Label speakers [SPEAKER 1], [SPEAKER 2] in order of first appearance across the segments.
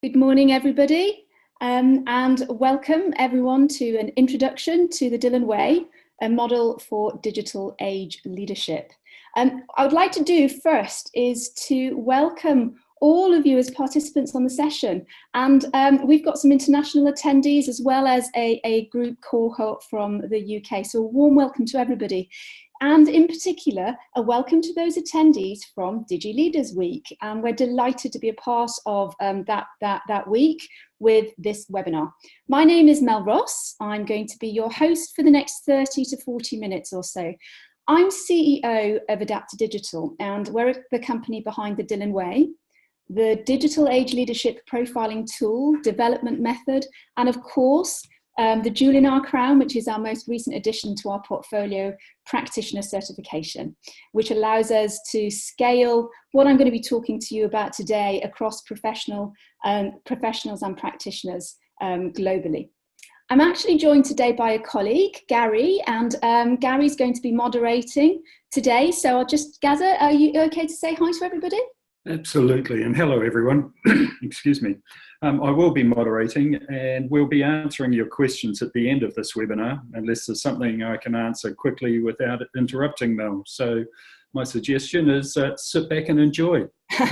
[SPEAKER 1] Good morning, everybody, and welcome everyone to an introduction to the Dylan Way, a model for digital age leadership. I would like to do first is to welcome all of you as participants on the session, and we've got some international attendees as well as a group cohort from the UK, so a warm welcome to everybody. And in particular, a welcome to those attendees from Digi Leaders Week. And we're delighted to be a part of that week with this webinar. My name is Mel Ross. I'm going to be your host for the next 30 to 40 minutes or so. I'm CEO of Adapt Digital, and we're the company behind the Dylan Way, the digital age leadership profiling tool, development method, and of course, the jewel in our crown, which is our most recent addition to our portfolio, practitioner certification, which allows us to scale what I'm going to be talking to you about today across professionals and practitioners globally. I'm actually joined today by a colleague, Gary, and Gary's going to be moderating today. So I'll just, Gaza, are you okay to say hi to everybody?
[SPEAKER 2] Absolutely, and hello everyone. Excuse me. I will be moderating and we'll be answering your questions at the end of this webinar, unless there's something I can answer quickly without interrupting Mel. So my suggestion is sit back and enjoy.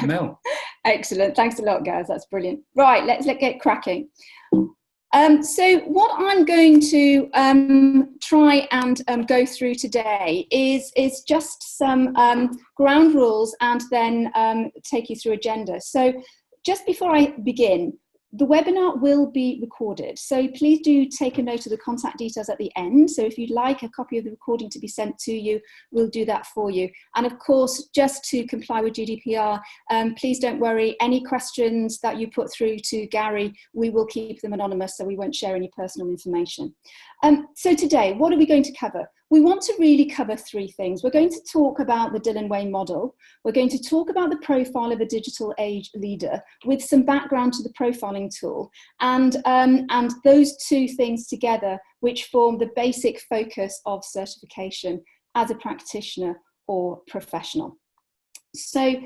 [SPEAKER 2] Mel.
[SPEAKER 1] Excellent, thanks a lot, guys, that's brilliant. Right, let's get cracking. So what I'm going to try and go through today is just some ground rules and then take you through agenda. So just before I begin, the webinar will be recorded. So please do take a note of the contact details at the end. So if you'd like a copy of the recording to be sent to you, we'll do that for you. And of course, just to comply with GDPR, please don't worry, any questions that you put through to Gary, we will keep them anonymous, so we won't share any personal information. So today, what are we going to cover? We want to really cover three things. We're going to talk about the Dylan Way model. We're going to talk about the profile of a digital age leader with some background to the profiling tool, and those two things together, which form the basic focus of certification as a practitioner or professional. So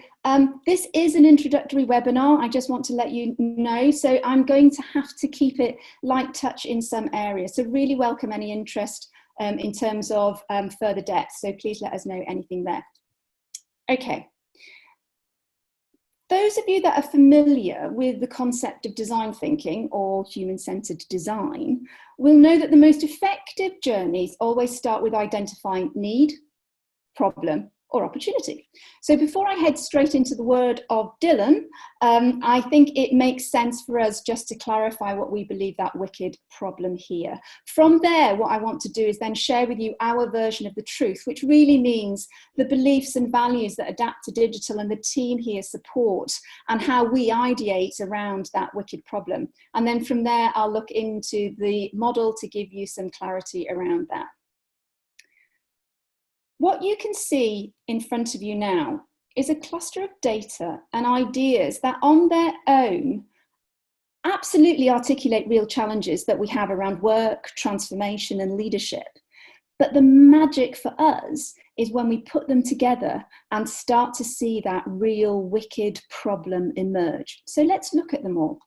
[SPEAKER 1] this is an introductory webinar. I just want to let you know. So I'm going to have to keep it light touch in some areas. So really welcome any interest in terms of further depth. So please let us know anything there. Okay. Those of you that are familiar with the concept of design thinking or human-centered design will know that the most effective journeys always start with identifying need, problem, or opportunity. So before I head straight into the word of Dylan, I think it makes sense for us just to clarify what we believe that wicked problem here. From there, what I want to do is then share with you our version of the truth, which really means the beliefs and values that Adapt Digital and the team here support, and how we ideate around that wicked problem. And then from there, I'll look into the model to give you some clarity around that. What you can see in front of you now is a cluster of data and ideas that on their own absolutely articulate real challenges that we have around work, transformation, and leadership. But the magic for us is when we put them together and start to see that real wicked problem emerge. So let's look at them all.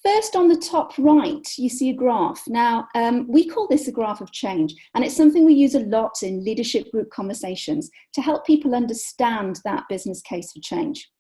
[SPEAKER 1] First, on the top right, you see a graph. Now, we call this a graph of change, and it's something we use a lot in leadership group conversations to help people understand that business case for change.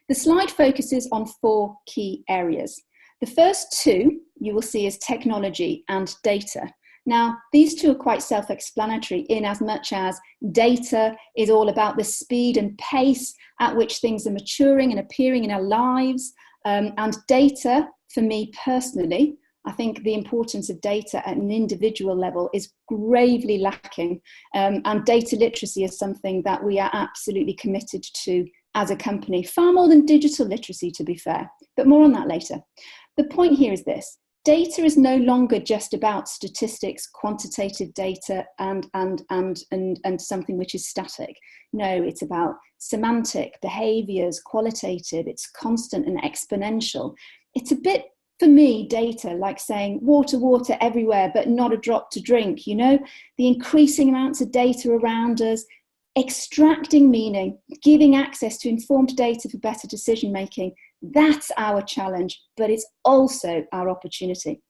[SPEAKER 1] The slide focuses on four key areas. The first two you will see is technology and data. Now, these two are quite self-explanatory in as much as data is all about the speed and pace at which things are maturing and appearing in our lives, and data, for me personally, I think the importance of data at an individual level is gravely lacking, and data literacy is something that we are absolutely committed to as a company, far more than digital literacy, to be fair, but more on that later. The point here is this: data is no longer just about statistics, quantitative data, and something which is static. No, it's about semantic, behaviors, qualitative, it's constant and exponential. It's a bit, for me, data like saying water, water everywhere, but not a drop to drink, you know, the increasing amounts of data around us, extracting meaning, giving access to informed data for better decision making. That's our challenge, but it's also our opportunity.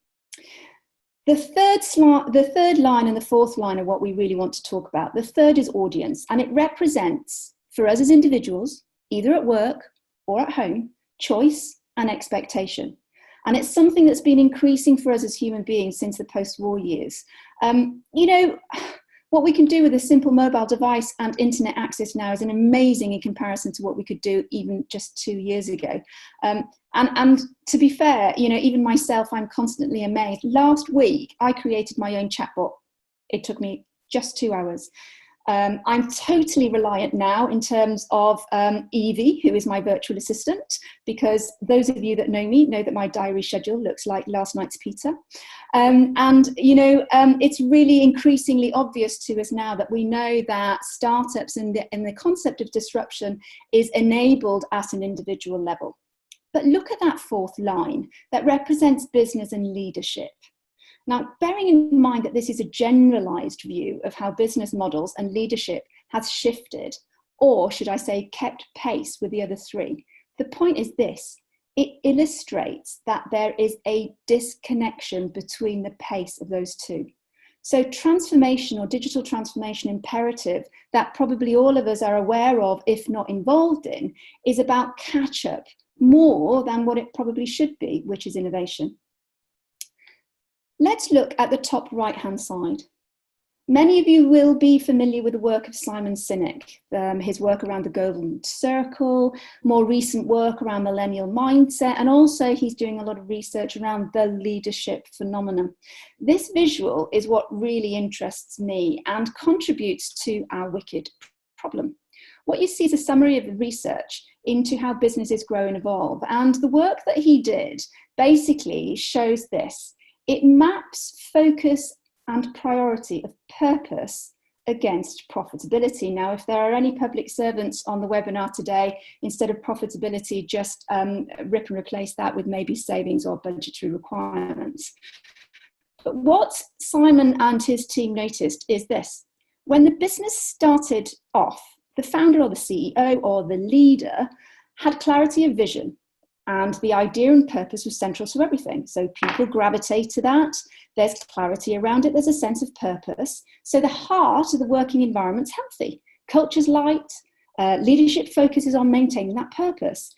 [SPEAKER 1] The third line and the fourth line are what we really want to talk about. The third is audience, and it represents, for us as individuals, either at work or at home, choice and expectation. And it's something that's been increasing for us as human beings since the post-war years. What we can do with a simple mobile device and internet access now is an amazing in comparison to what we could do even just 2 years ago. And to be fair, even myself, I'm constantly amazed. Last week, I created my own chatbot. It took me just 2 hours. I'm totally reliant now in terms of Evie, who is my virtual assistant, because those of you that know me know that my diary schedule looks like last night's pizza. It's really increasingly obvious to us now that we know that startups and the concept of disruption is enabled at an individual level. But look at that fourth line that represents business and leadership. Now, bearing in mind that this is a generalized view of how business models and leadership has shifted, or should I say kept pace with the other three, the point is this: it illustrates that there is a disconnection between the pace of those two. So transformation or digital transformation imperative that probably all of us are aware of, if not involved in, is about catch up more than what it probably should be, which is innovation. Let's look at the top right-hand side. Many of you will be familiar with the work of Simon Sinek, his work around the Golden Circle, more recent work around millennial mindset, and also he's doing a lot of research around the leadership phenomenon. This visual is what really interests me and contributes to our wicked problem. What you see is a summary of the research into how businesses grow and evolve, and the work that he did basically shows this. It maps focus and priority of purpose against profitability. Now, if there are any public servants on the webinar today, instead of profitability, just rip and replace that with maybe savings or budgetary requirements. But what Simon and his team noticed is this: when the business started off, the founder or the CEO or the leader had clarity of vision, and the idea and purpose was central to everything. So people gravitate to that. There's clarity around it. There's a sense of purpose. So the heart of the working environment's healthy. Culture's light. Leadership focuses on maintaining that purpose.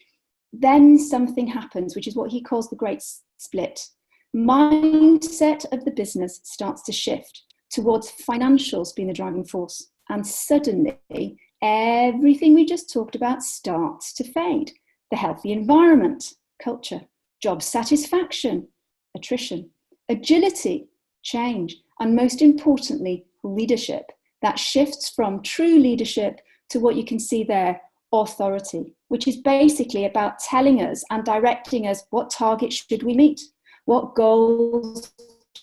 [SPEAKER 1] Then something happens, which is what he calls the great split. Mindset of the business starts to shift towards financials being the driving force. And suddenly, everything we just talked about starts to fade. The healthy environment, culture, job satisfaction, attrition, agility, change, and most importantly, leadership. That shifts from true leadership to what you can see there, authority, which is basically about telling us and directing us what targets should we meet, what goals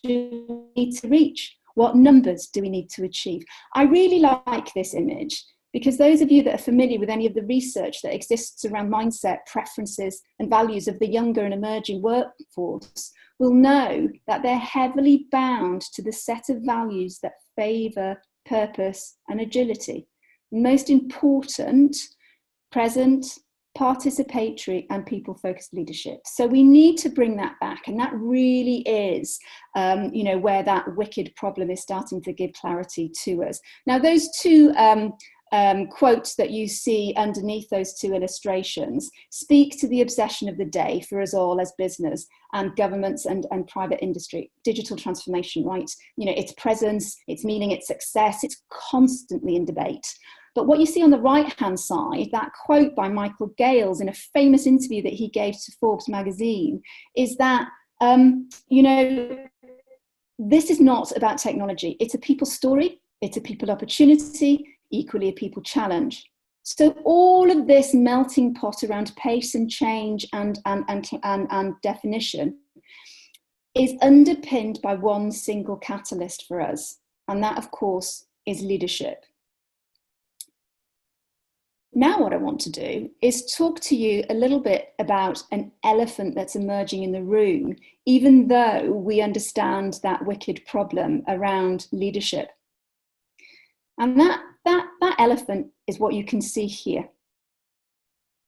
[SPEAKER 1] do we need to reach, what numbers do we need to achieve. I really like this image, because those of you that are familiar with any of the research that exists around mindset, preferences, and values of the younger and emerging workforce will know that they're heavily bound to the set of values that favour purpose and agility. Most important, present, participatory, and people-focused leadership. So we need to bring that back, and that really is, where that wicked problem is starting to give clarity to us. Now, those two quotes that you see underneath those two illustrations speak to the obsession of the day for us all as business and governments and private industry. Digital transformation, right? Its presence, its meaning, its success, it's constantly in debate. But what you see on the right-hand side, that quote by Michael Gales in a famous interview that he gave to Forbes magazine, is that, this is not about technology. It's a people story. It's a people opportunity, equally a people challenge. So all of this melting pot around pace and change and definition is underpinned by one single catalyst for us. And that, of course, is leadership. Now what I want to do is talk to you a little bit about an elephant that's emerging in the room, even though we understand that wicked problem around leadership. And that elephant is what you can see here.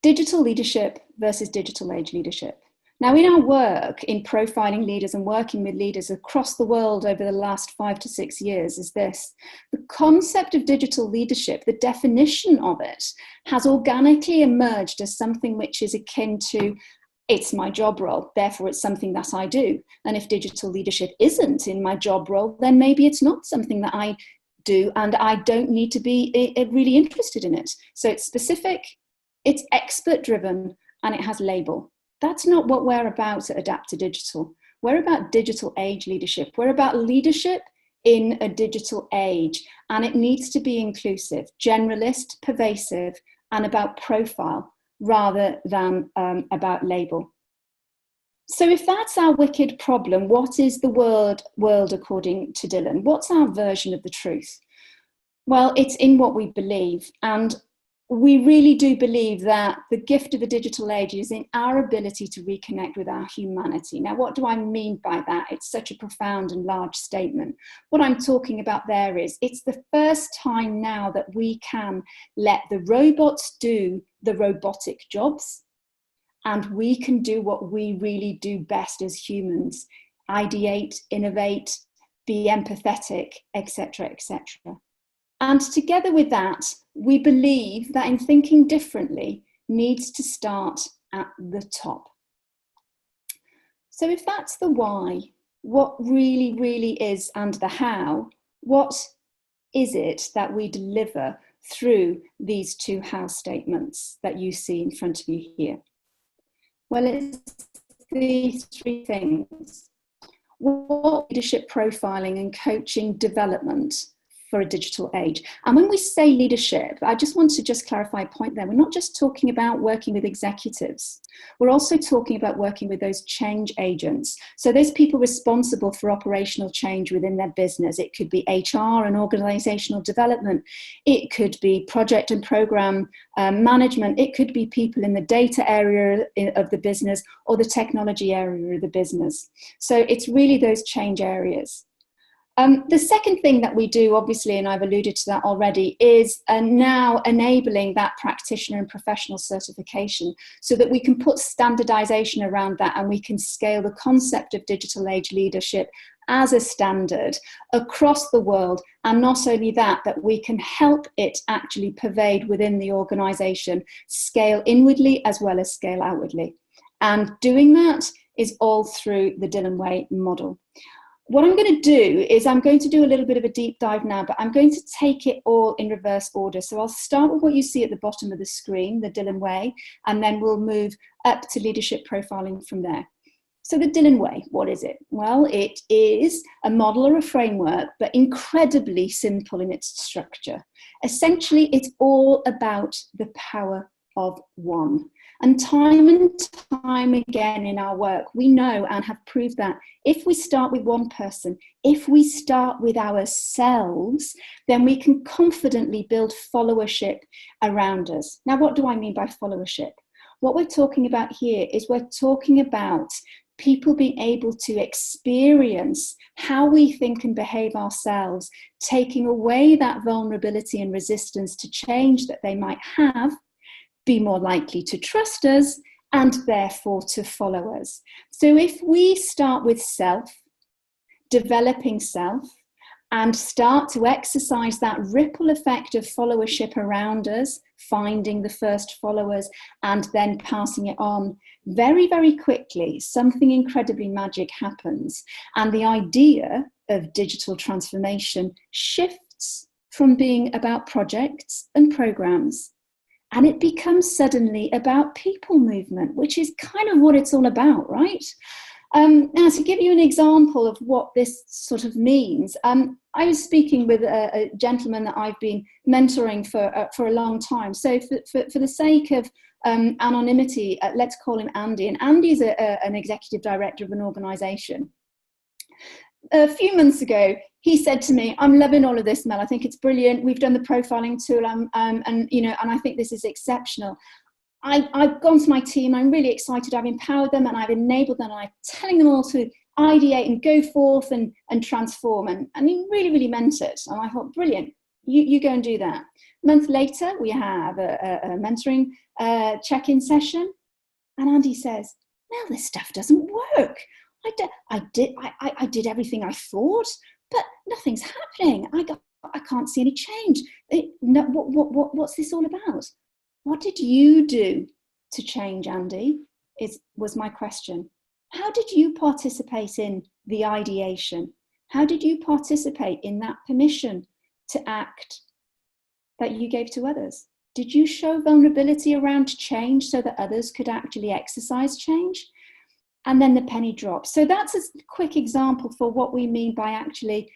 [SPEAKER 1] Digital leadership versus digital age leadership. Now, in our work in profiling leaders and working with leaders across the world over the last 5 to 6 years is this: the concept of digital leadership, the definition of it, has organically emerged as something which is akin to, it's my job role, therefore it's something that I do. And if digital leadership isn't in my job role, then maybe it's not something that I do, and I don't need to be really interested in it. So it's specific, it's expert driven, and it has label. That's not what we're about at Adapt to Digital. We're about digital age leadership. We're about leadership in a digital age, and it needs to be inclusive, generalist, pervasive, and about profile rather than about label. So if that's our wicked problem, what is the world according to Dylan? What's our version of the truth? Well, it's in what we believe, and we really do believe that the gift of the digital age is in our ability to reconnect with our humanity. Now, what do I mean by that? It's such a profound and large statement. What I'm talking about there is, it's the first time now that we can let the robots do the robotic jobs, and we can do what we really do best as humans: ideate, innovate, be empathetic, etc., etc. And together with that, we believe that in thinking differently needs to start at the top. So if that's the why, what really is, and the how, what is it that we deliver through these two how statements that you see in front of you here? Well, it's these three things. What leadership profiling and coaching development for a digital age. And when we say leadership, I just want to clarify a point there. We're not just talking about working with executives. We're also talking about working with those change agents. So those people responsible for operational change within their business. It could be HR and organizational development. It could be project and program management. It could be people in the data area of the business or the technology area of the business. So it's really those change areas. The second thing that we do, obviously, and I've alluded to that already, is now enabling that practitioner and professional certification so that we can put standardization around that, and we can scale the concept of digital age leadership as a standard across the world. And not only that, that we can help it actually pervade within the organization, scale inwardly as well as scale outwardly. And doing that is all through the Dylan Way model. What I'm going to do is I'm going to do a little bit of a deep dive now, but I'm going to take it all in reverse order. So I'll start with what you see at the bottom of the screen, the Dylan Way, and then we'll move up to leadership profiling from there. So the Dylan Way, what is it? Well, it is a model or a framework, but incredibly simple in its structure. Essentially, it's all about the power of one. And time again in our work, we know and have proved that if we start with one person, if we start with ourselves, then we can confidently build followership around us. Now, what do I mean by followership? What we're talking about here is we're talking about people being able to experience how we think and behave ourselves, taking away that vulnerability and resistance to change that they might have, be more likely to trust us, and therefore to follow us. So if we start with self, developing self, and start to exercise that ripple effect of followership around us, finding the first followers and then passing it on, very, very quickly, something incredibly magic happens. And the idea of digital transformation shifts from being about projects and programs, and it becomes suddenly about people movement, which is kind of what it's all about, right? Now, to give you an example of what this sort of means, I was speaking with a gentleman that I've been mentoring for a long time. So for the sake of anonymity, let's call him Andy. And Andy's an executive director of an organisation. A few months ago, he said to me, "I'm loving all of this, Mel. I think it's brilliant. We've done the profiling tool, and I think this is exceptional. I've gone to my team. I'm really excited. I've empowered them and I've enabled them. And I'm telling them all to ideate and go forth and transform." And he really, really meant it. And I thought, brilliant. you go and do that. A month later, we have a mentoring check-in session, and Andy says, "No, this stuff doesn't work. I did everything I thought, but nothing's happening. I can't see any change. What's this all about? What did you do to change, Andy?" Was my question. How did you participate in the ideation? How did you participate in that permission to act that you gave to others? Did you show vulnerability around change so that others could actually exercise change? And then the penny drops. So that's a quick example for what we mean by actually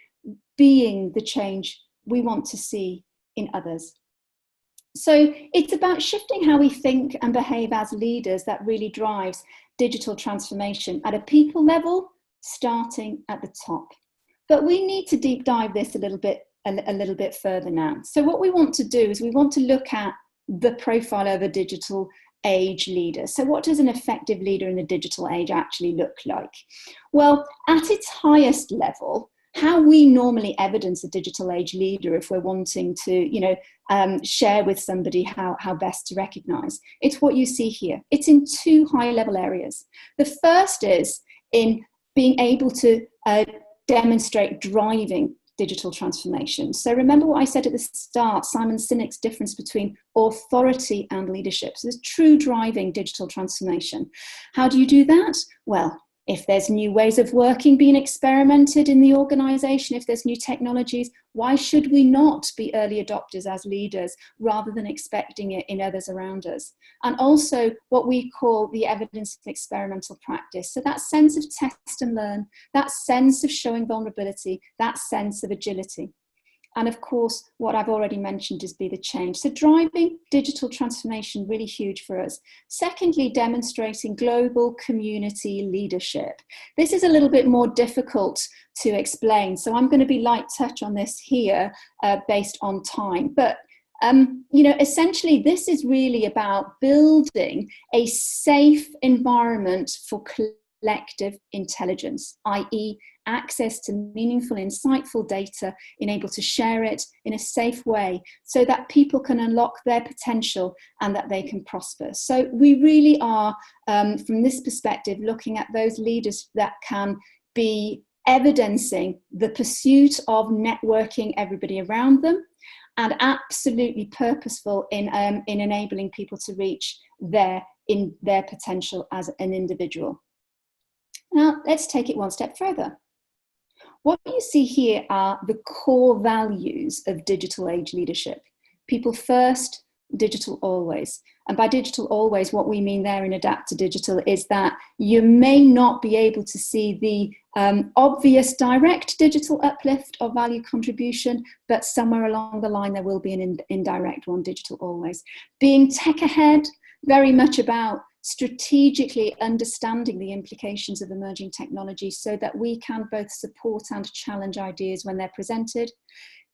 [SPEAKER 1] being the change we want to see in others. So it's about shifting how we think and behave as leaders that really drives digital transformation at a people level, starting at the top. But we need to deep dive this a little bit further now. So what we want to do is we want to look at the profile of a digital age leader. So what does an effective leader in the digital age actually look like? Well, at its highest level, how we normally evidence a digital age leader if we're wanting to, share with somebody how best to recognize. It's what you see here. It's in two high-level areas. The first is in being able to demonstrate driving digital transformation. So remember what I said at the start, Simon Sinek's difference between authority and leadership. So there's true driving digital transformation. How do you do that? Well, if there's new ways of working being experimented in the organization, if there's new technologies, why should we not be early adopters as leaders rather than expecting it in others around us? And also what we call the evidence of experimental practice. So that sense of test and learn, that sense of showing vulnerability, that sense of agility. And of course, what I've already mentioned is be the change. So driving digital transformation, really huge for us. Secondly, demonstrating global community leadership. This is a little bit more difficult to explain. So I'm going to be light touch on this here based on time. But essentially, this is really about building a safe environment for collective intelligence, i.e., access to meaningful, insightful data, and able to share it in a safe way so that people can unlock their potential and that they can prosper. So we really are, from this perspective, looking at those leaders that can be evidencing the pursuit of networking everybody around them and absolutely purposeful in enabling people to reach their potential as an individual. Now, let's take it one step further. What you see here are the core values of digital age leadership. People first, digital always. And by digital always, what we mean there in Adapt to Digital is that you may not be able to see the obvious direct digital uplift or value contribution, but somewhere along the line there will be an indirect one, digital always. Being tech ahead, very much about strategically understanding the implications of emerging technology so that we can both support and challenge ideas when they're presented.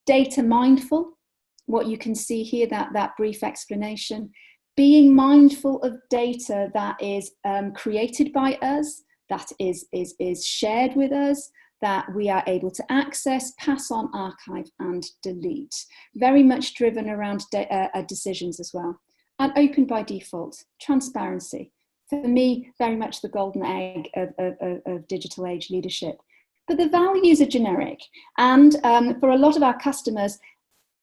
[SPEAKER 1] Data mindful, what you can see here, that brief explanation. Being mindful of data that is created by us, that is shared with us, that we are able to access, pass on, archive, and delete. Very much driven around decisions as well. And open by default, transparency. For me, very much the golden egg of digital age leadership. But the values are generic. And for a lot of our customers,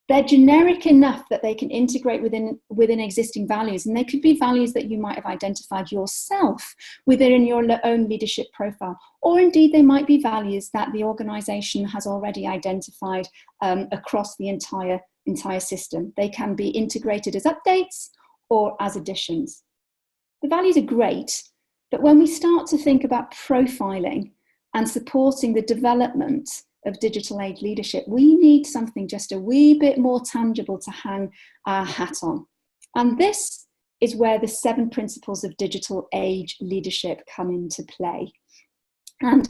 [SPEAKER 1] they're generic enough that they can integrate within existing values. And they could be values that you might have identified yourself within your own leadership profile. Or indeed, they might be values that the organization has already identified across the entire system. They can be integrated as updates or as additions. The values are great, but when we start to think about profiling and supporting the development of digital age leadership, we need something just a wee bit more tangible to hang our hat on. And this is where the 7 principles of digital age leadership come into play. And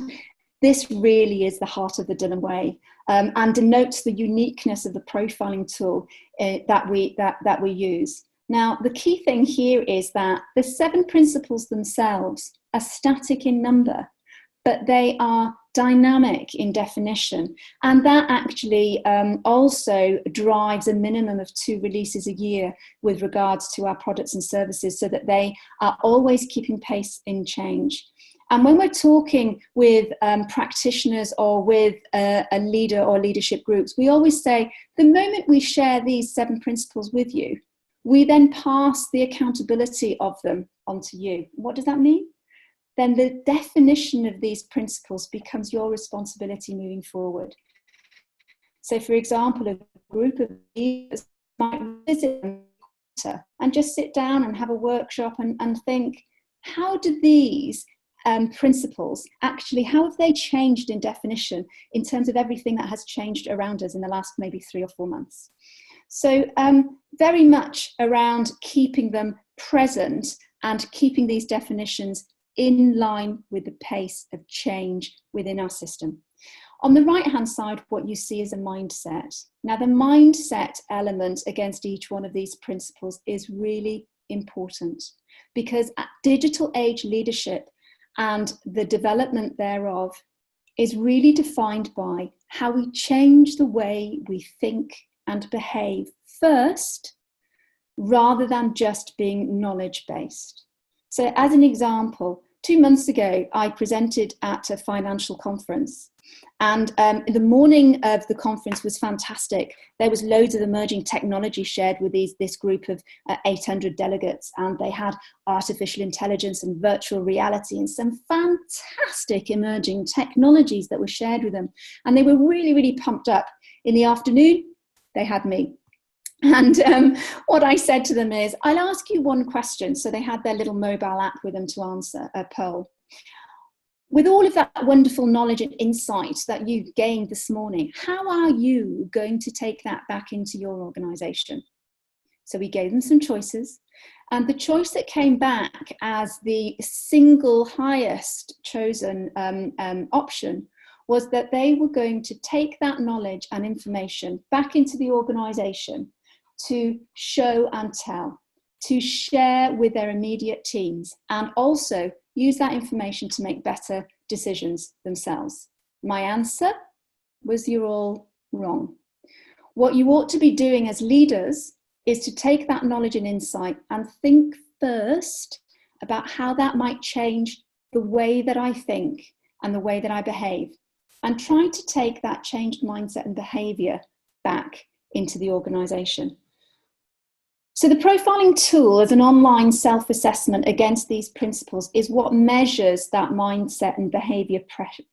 [SPEAKER 1] this really is the heart of the Dillon Way and denotes the uniqueness of the profiling tool that we use. Now, the key thing here is that the 7 principles themselves are static in number, but they are dynamic in definition, and that actually also drives a minimum of 2 releases a year with regards to our products and services, so that they are always keeping pace in change. And when we're talking with practitioners or with a leader or leadership groups, we always say, the moment we share these 7 principles with you, we then pass the accountability of them onto you. What does that mean? Then the definition of these principles becomes your responsibility moving forward. So, for example, a group of leaders might visit and just sit down and have a workshop and think, how do these principles actually, how have they changed in definition in terms of everything that has changed around us in the last maybe 3 or 4 months? So very much around keeping them present and keeping these definitions in line with the pace of change within our system. On the right-hand side, what you see is a mindset. Now, the mindset element against each one of these principles is really important, because digital age leadership and the development thereof is really defined by how we change the way we think and behave first, rather than just being knowledge-based. So as an example, 2 months ago, I presented at a financial conference, and the morning of the conference was fantastic. There was loads of emerging technology shared with this group of 800 delegates, and they had artificial intelligence and virtual reality and some fantastic emerging technologies that were shared with them. And they were really, really pumped up. In the afternoon, they had me. And what I said to them is, I'll ask you one question. So they had their little mobile app with them to answer a poll. With all of that wonderful knowledge and insight that you've gained this morning, how are you going to take that back into your organization? So we gave them some choices. And the choice that came back as the single highest chosen option was that they were going to take that knowledge and information back into the organization to show and tell, to share with their immediate teams, and also use that information to make better decisions themselves. My answer was, you're all wrong. What you ought to be doing as leaders is to take that knowledge and insight and think first about how that might change the way that I think and the way that I behave, and try to take that changed mindset and behavior back into the organization. So the profiling tool as an online self-assessment against these principles is what measures that mindset and behavior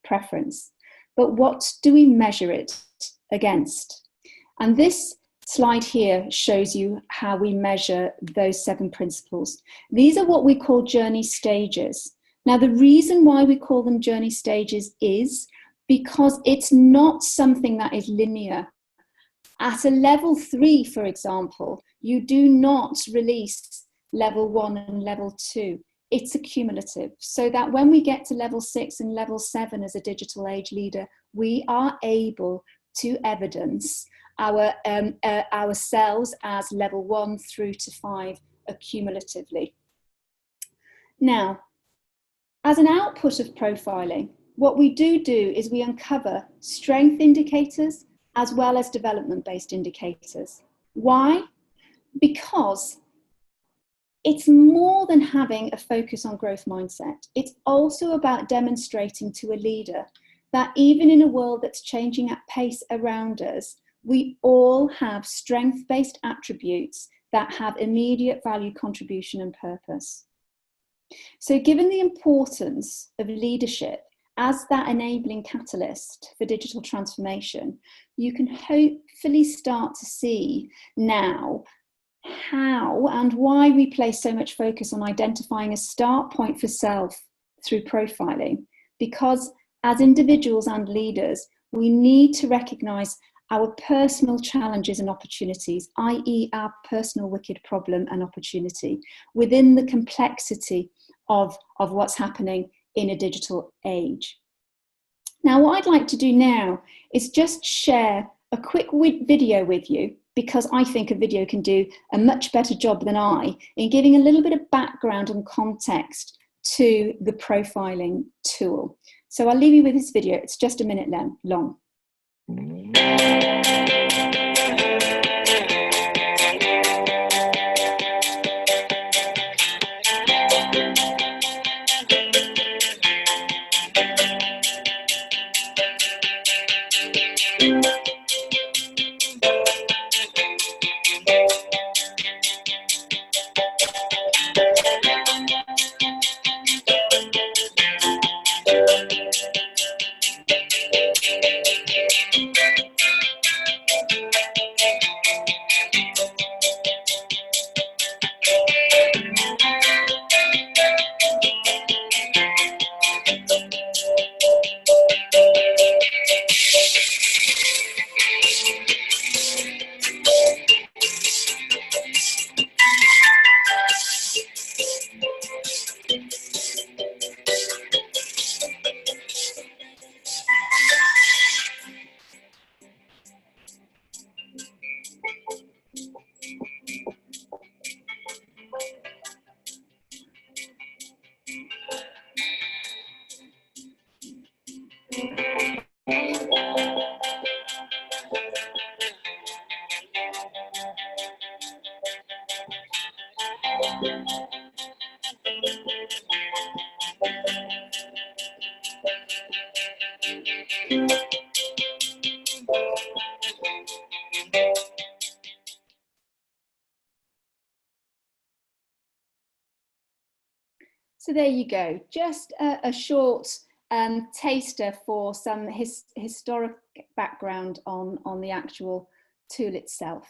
[SPEAKER 1] preference. But what do we measure it against? And this slide here shows you how we measure those 7 principles. These are what we call journey stages. Now, the reason why we call them journey stages is because it's not something that is linear. At a level 3, for example, you do not release level 1 and level 2. It's accumulative, so that when we get to level 6 and level 7 as a digital age leader, we are able to evidence ourselves as level 1 through to 5 accumulatively. Now, as an output of profiling, what we do is we uncover strength indicators as well as development-based indicators. Why? Because it's more than having a focus on growth mindset. It's also about demonstrating to a leader that even in a world that's changing at pace around us, we all have strength-based attributes that have immediate value, contribution, and purpose. So given the importance of leadership as that enabling catalyst for digital transformation, you can hopefully start to see now how and why we place so much focus on identifying a start point for self through profiling. Because as individuals and leaders, we need to recognize our personal challenges and opportunities, i.e. our personal wicked problem and opportunity, within the complexity of what's happening in a digital age. Now, what I'd like to do now is just share a quick video with you, because I think a video can do a much better job than I in giving a little bit of background and context to the profiling tool. So I'll leave you with this video. It's just a minute long. So there you go, just a short taster for some historic background on the actual tool itself.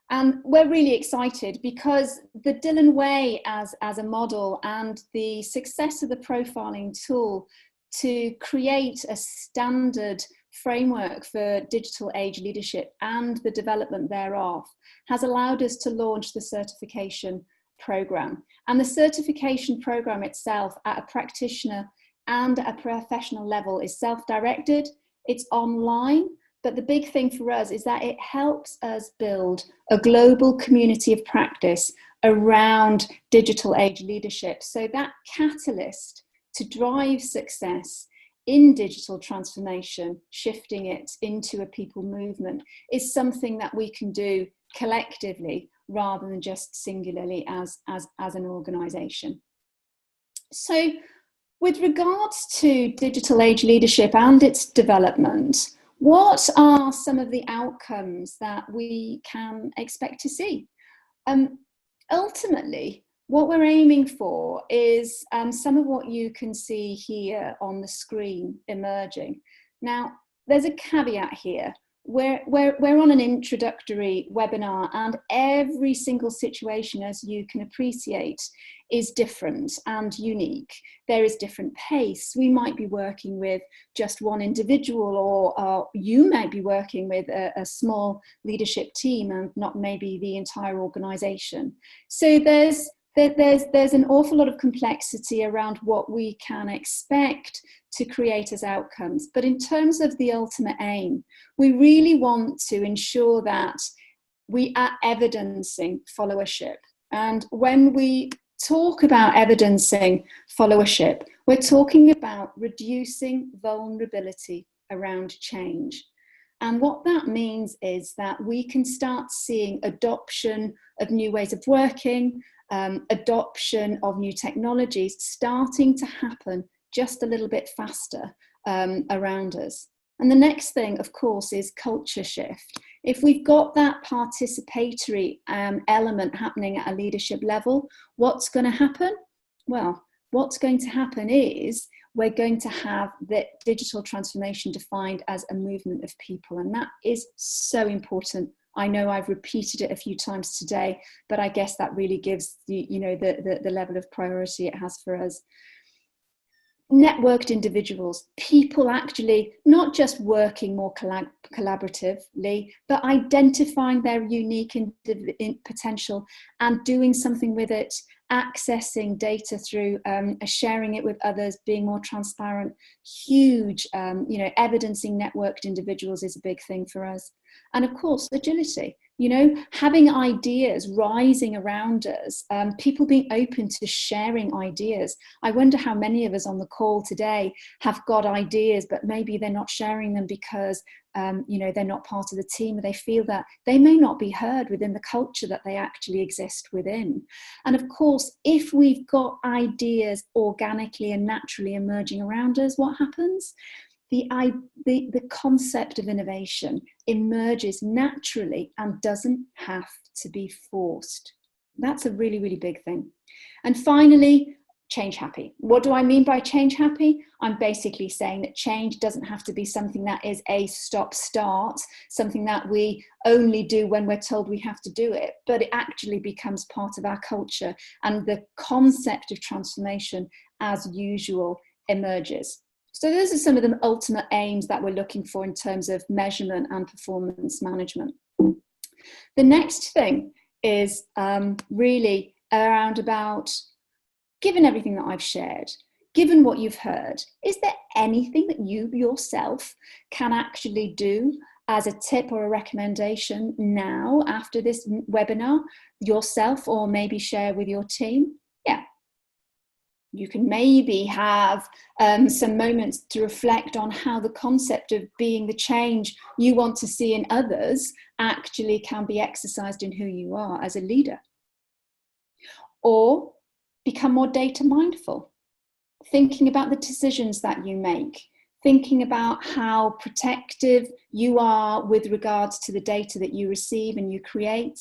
[SPEAKER 1] And we're really excited because the Dylan Way as a model and the success of the profiling tool to create a standard framework for digital age leadership and the development thereof has allowed us to launch the certification program. And the certification program itself at a practitioner and a professional level is self-directed, it's online, but the big thing for us is that it helps us build a global community of practice around digital age leadership. So that catalyst to drive success in digital transformation, shifting it into a people movement, is something that we can do collectively rather than just singularly as an organisation. So with regards to digital age leadership and its development, what are some of the outcomes that we can expect to see? Ultimately, what we're aiming for is some of what you can see here on the screen emerging. Now, there's a caveat here. We're on an introductory webinar, and every single situation, as you can appreciate, is different and unique. There is different pace. We might be working with just one individual, or you might be working with a small leadership team and not maybe the entire organization. So there's an awful lot of complexity around what we can expect to create as outcomes. But in terms of the ultimate aim, we really want to ensure that we are evidencing followership. And when we talk about evidencing followership, we're talking about reducing vulnerability around change. And what that means is that we can start seeing adoption of new ways of working, adoption of new technologies starting to happen just a little bit faster around us. And the next thing, of course, is culture shift. If we've got that participatory element happening at a leadership level, what's going to happen? Well, what's going to happen is we're going to have the digital transformation defined as a movement of people. And that is so important. I know I've repeated it a few times today, but I guess that really gives the level of priority it has for us. Networked individuals, people actually not just working more collaboratively, but identifying their unique potential and doing something with it, accessing data through sharing it with others, being more transparent. Huge, evidencing networked individuals is a big thing for us. And of course, agility. You know, having ideas rising around us, people being open to sharing ideas. I wonder how many of us on the call today have got ideas, but maybe they're not sharing them because, you know, they're not part of the team, or they feel that they may not be heard within the culture that they actually exist within. And of course, if we've got ideas organically and naturally emerging around us, what happens? The concept of innovation emerges naturally and doesn't have to be forced. That's a really, really big thing. And finally, change happy. What do I mean by change happy? I'm basically saying that change doesn't have to be something that is a stop-start, something that we only do when we're told we have to do it, but it actually becomes part of our culture, and the concept of transformation as usual emerges. So those are some of the ultimate aims that we're looking for in terms of measurement and performance management. The next thing is really around about, given everything that I've shared, given what you've heard, is there anything that you yourself can actually do as a tip or a recommendation now after this webinar yourself, or maybe share with your team? Yeah. You can maybe have some moments to reflect on how the concept of being the change you want to see in others actually can be exercised in who you are as a leader. Or become more data mindful, thinking about the decisions that you make, thinking about how protective you are with regards to the data that you receive and you create,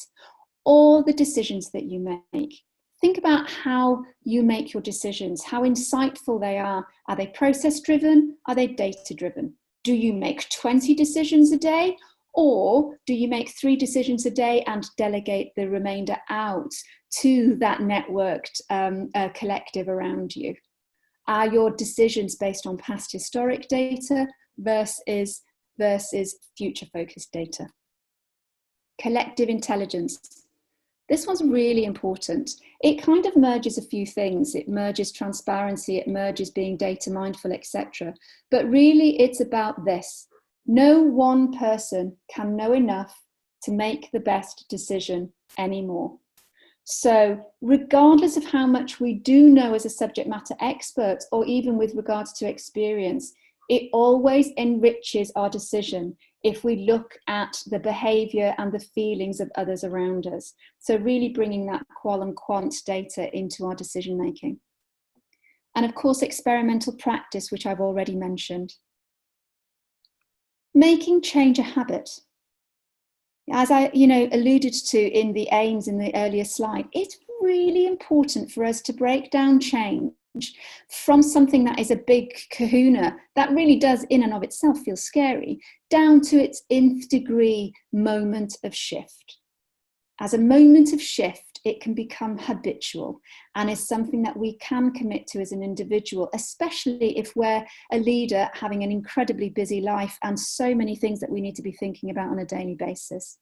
[SPEAKER 1] or the decisions that you make. Think about how you make your decisions, how insightful they are. Are they process driven? Are they data driven? Do you make 20 decisions a day? Or do you make 3 decisions a day and delegate the remainder out to that networked collective around you? Are your decisions based on past historic data versus future focused data? Collective intelligence. This one's really important. It kind of merges a few things. It merges transparency, it merges being data mindful, etc. But really it's about this. No one person can know enough to make the best decision anymore. So regardless of how much we do know as a subject matter expert, or even with regards to experience, it always enriches our decision if we look at the behavior and the feelings of others around us. So really bringing that qual and quant data into our decision making. And of course, experimental practice, which I've already mentioned. Making change a habit. As I alluded to in the aims in the earlier slide, it's really important for us to break down change from something that is a big kahuna that really does in and of itself feel scary, down to its nth degree moment of shift. As a moment of shift, it can become habitual and is something that we can commit to as an individual, especially if we're a leader having an incredibly busy life and so many things that we need to be thinking about on a daily basis.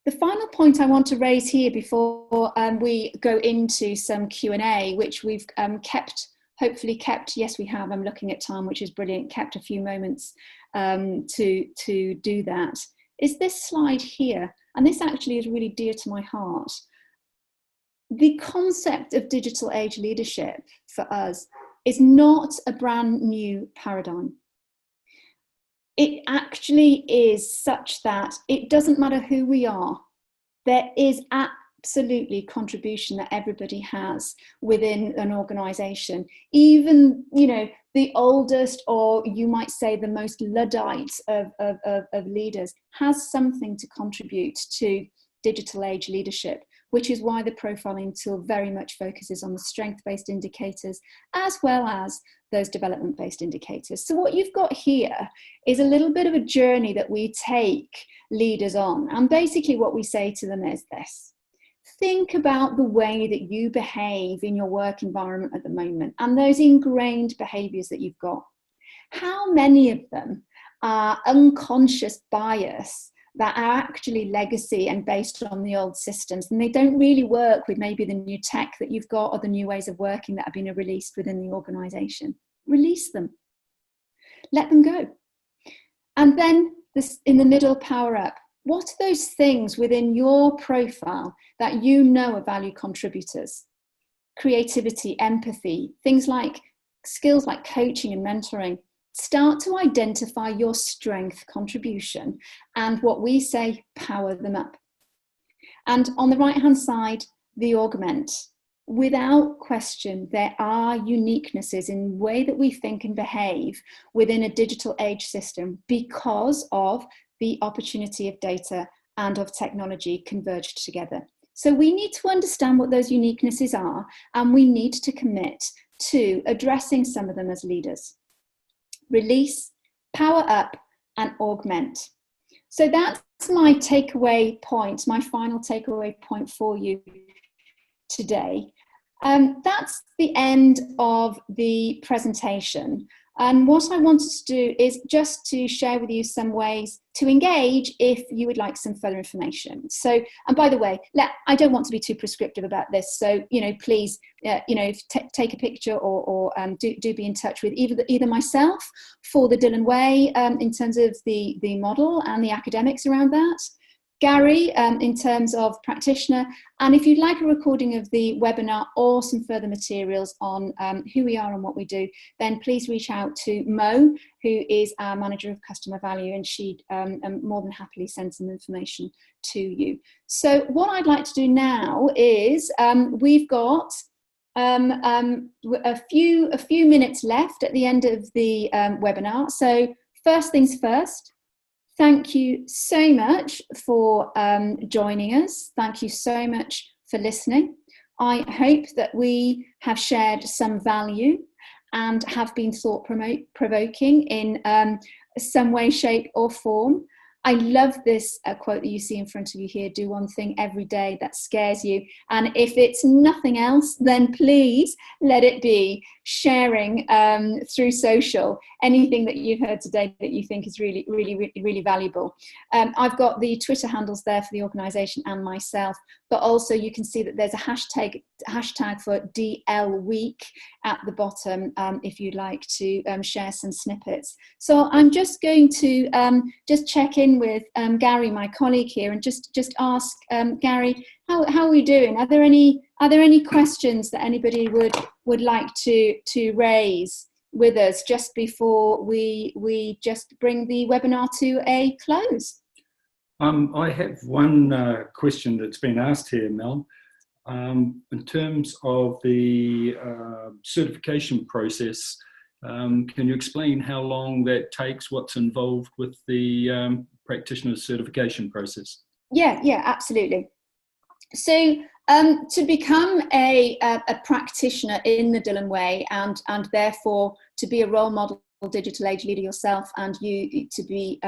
[SPEAKER 1] The final point I want to raise here before we go into some Q&A, which we've hopefully kept, yes we have, I'm looking at time, which is brilliant, kept a few moments to do that, is this slide here. And this actually is really dear to my heart. The concept of digital age leadership for us is not a brand new paradigm. It actually is such that it doesn't matter who we are. There is absolutely contribution that everybody has within an organization. Even, the oldest, or you might say the most Luddite of leaders, has something to contribute to digital age leadership, which is why the profiling tool very much focuses on the strength-based indicators as well as those development-based indicators. So what you've got here is a little bit of a journey that we take leaders on. And basically what we say to them is this: think about the way that you behave in your work environment at the moment and those ingrained behaviors that you've got. How many of them are unconscious bias that are actually legacy and based on the old systems, and they don't really work with maybe the new tech that you've got or the new ways of working that have been released within the organization? Release them. Let them go. And then this, in the middle, power up. what are those things within your profile that you know are value contributors? Creativity, empathy, things like skills like coaching and mentoring. Start to identify your strength contribution and what we say, power them up. And on the right-hand side, the augment. Without question, there are uniquenesses in the way that we think and behave within a digital age system because of the opportunity of data and of technology converged together. So we need to understand what those uniquenesses are, and we need to commit to addressing some of them as leaders. Release, power up, and augment. So that's my takeaway point, my final takeaway point for you today. That's the end of the presentation. And what I wanted to do is just to share with you some ways to engage if you would like some further information. So, and by the way, I don't want to be too prescriptive about this. So, please, take a picture or do be in touch with either myself for the Dillon Way in terms of the model and the academics around that, Gary in terms of practitioner, and if you'd like a recording of the webinar or some further materials on who we are and what we do, then please reach out to Mo, who is our manager of customer value, and she'd more than happily send some information to you. So what I'd like to do now is we've got a few minutes left at the end of the webinar. So first things first. Thank you so much for joining us. Thank you so much for listening. I hope that we have shared some value and have been thought-provoking in some way, shape or form. I love this quote that you see in front of you here, do one thing every day that scares you. And if it's nothing else, then please let it be sharing through social anything that you've heard today that you think is really, really, really valuable. I've got the Twitter handles there for the organisation and myself, but also you can see that there's a hashtag for DL Week at the bottom if you'd like to share some snippets. So I'm just going to just check in with Gary, my colleague here, and just ask Gary, how are we doing? Are there any questions that anybody would like to raise with us just before we just bring the webinar to a close?
[SPEAKER 2] I have one question that's been asked here, Mel. In terms of the certification process, can you explain how long that takes, what's involved with the practitioner certification process? Yeah,
[SPEAKER 1] absolutely. So to become a practitioner in the Dillon Way and therefore to be a role model digital age leader yourself, and you to be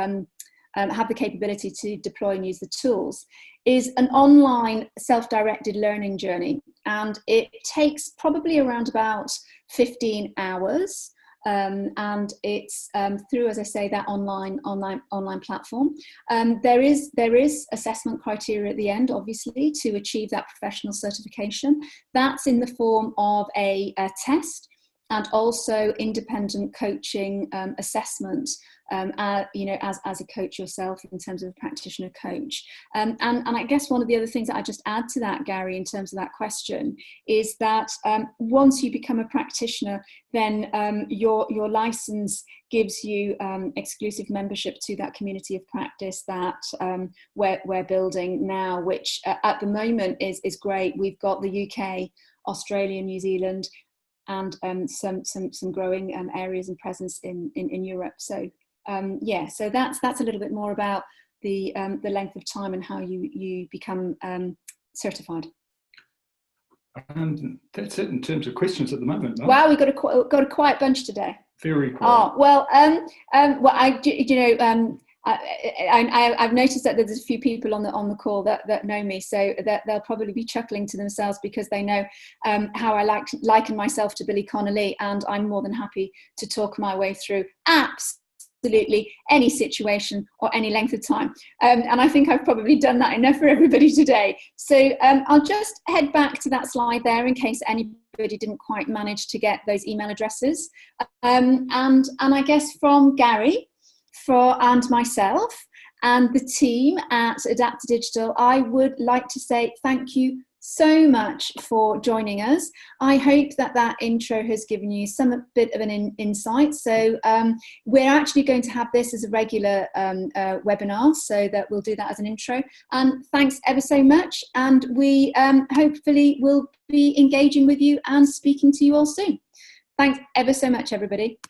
[SPEAKER 1] have the capability to deploy and use the tools, is an online self-directed learning journey, and it takes probably around about 15 hours. And it's through, as I say, that online platform. There is assessment criteria at the end, obviously, to achieve that professional certification. That's in the form of a test and also independent coaching assessment. As a coach yourself in terms of a practitioner coach. And I guess one of the other things that I just add to that, Gary, in terms of that question, is that once you become a practitioner, then your license gives you exclusive membership to that community of practice that we're building now, which at the moment is great. We've got the UK, Australia, New Zealand, and some growing areas and presence in Europe. So so that's a little bit more about the length of time and how you become certified.
[SPEAKER 2] And that's it in terms of questions at the moment. No?
[SPEAKER 1] Wow, we've got a quiet bunch today.
[SPEAKER 2] Very quiet.
[SPEAKER 1] Oh well, I've noticed that there's a few people on the call that know me, so that they'll probably be chuckling to themselves because they know how I liken myself to Billy Connolly, and I'm more than happy to talk my way through absolutely any situation or any length of time. And I think I've probably done that enough for everybody today. So I'll just head back to that slide there in case anybody didn't quite manage to get those email addresses. And I guess from Gary and myself and the team at Adapter Digital, I would like to say thank you so much for joining us. I hope that that intro has given you some bit of an insight. So we're actually going to have this as a regular webinar, so that we'll do that as an intro. And thanks ever so much. And we hopefully will be engaging with you and speaking to you all soon. Thanks ever so much, everybody.